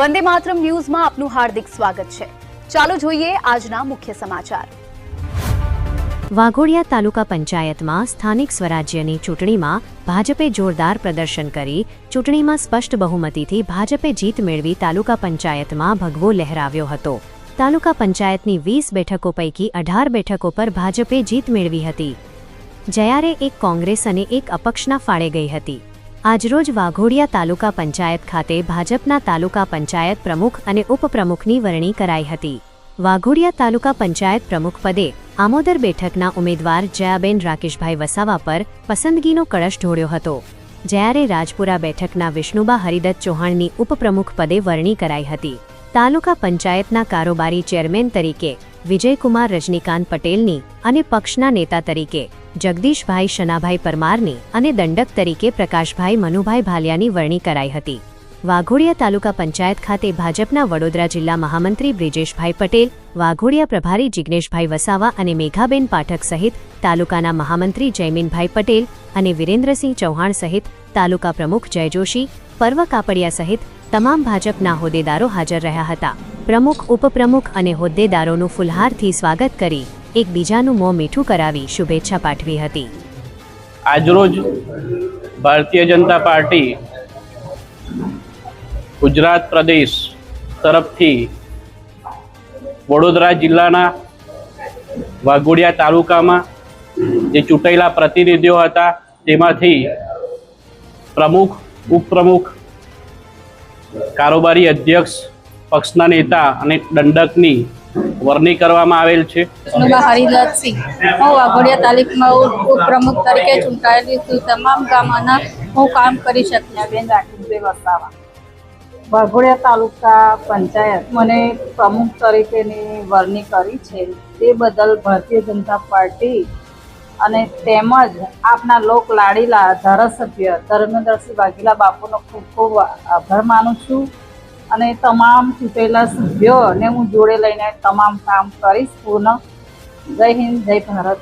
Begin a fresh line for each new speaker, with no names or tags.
વંદે માતરમ ન્યૂઝમાં આપનું હાર્દિક સ્વાગત છે। ચાલો જોઈએ આજના મુખ્ય સમાચાર।
વાઘોડિયા તાલુકા પંચાયતમાં સ્થાનિક સ્વરાજ્યની ચૂંટણીમાં ભાજપે જોરદાર પ્રદર્શન કરી ચૂંટણીમાં સ્પષ્ટ બહુમતીથી ભાજપે જીત મેળવી તાલુકા પંચાયતમાં ભગવો લહેરાવ્યો હતો। તાલુકા પંચાયતની 20 બેઠકો પૈકી 18 બેઠકો પર ભાજપે જીત મેળવી હતી, જ્યારે એક કોંગ્રેસ અને એક અપક્ષના ફાળે ગઈ હતી। આજરોજ વાઘોડિયા તાલુકા પંચાયત ખાતે ભાજપના તાલુકા પંચાયત પ્રમુખ અને ઉપપ્રમુખની વરણી કરાઈ હતી। વાઘોડિયા તાલુકા પંચાયત પ્રમુખ પદે આમોદર બેઠકના ઉમેદવાર જયાબેન રાકેશભાઈ વસાવા પર પસંદગીનો કળશ ઢોળ્યો હતો, જ્યારે રાજપુરા બેઠકના વિષ્ણુબા હરિદત્ત ચૌહાણની ઉપપ્રમુખ પદે વરણી કરાઈ હતી। તાલુકા પંચાયતના કારોબારી ચેરમેન તરીકે વિજયકુમાર રજનીકાંત પટેલની અને પક્ષના નેતા તરીકે જગદીશભાઈ શનાભાઈ પરમારની અને દંડક તરીકે પ્રકાશભાઈ મનુભાઈ ભાલિયાની વરણી કરાઈ હતી। વાઘોડિયા તાલુકા પંચાયત ખાતે ભાજપના વડોદરા જિલ્લા મહામંત્રી બ્રિજેશભાઈ પટેલ, વાઘોડિયા પ્રભારી જિગ્નેશભાઈ વસાવા અને મેઘાબેન પાઠક સહિત તાલુકાના મહામંત્રી જયમીનભાઈ પટેલ અને વિરેન્દ્રસિંહ ચૌહાણ સહિત તાલુકા પ્રમુખ જય જોશી, પર્વ કાપડિયા સહિત તમામ ભાજપના હોદ્દેદારો હાજર રહ્યા હતા। પ્રમુખ, ઉપપ્રમુખ અને હોદ્દેદારોનું ફુલહારથી સ્વાગત કરી એકબીજાનું મોં મીઠું કરાવી શુભેચ્છા પાઠવી હતી।
આજરોજ ભારતીય જનતા પાર્ટી ગુજરાત પ્રદેશ તરફથી વડોદરા જિલ્લાના વાઘોડિયા તાલુકામાં જે ચૂંટાયેલા પ્રતિનિધિઓ હતા તેમાંથી પ્રમુખ, ઉપપ્રમુખ, કારોબારી અધ્યક્ષ, પક્ષના નેતા અને દંડકની વરણી કરવામાં આવેલ છે।
વિષ્ણુબા હરિદત્તસિંહ, હું વાઘોડિયા તાલુકામાં ઉપપ્રમુખ તરીકે ચૂંટાયેલી છું। તમામ ગામોના હું કામ કરી શકું। બેન રાકેશભાઈ વસાવા, વાઘોડિયા તાલુકા પંચાયત મને પ્રમુખ તરીકેની વરણી કરી છે, તે બદલ ભારતીય જનતા પાર્ટી અને તેમજ આપના લોક લાડીલા ધારાસભ્ય ધર્મેન્દ્રસિંહ વાઘેલા બાપુનો ખૂબ ખૂબ આભાર માનું છું અને તમામ ચૂંટેલા સભ્યોને હું જોડે લઈને તમામ કામ કરીશ પૂર્ણ। જય હિન્દ, જય ભારત।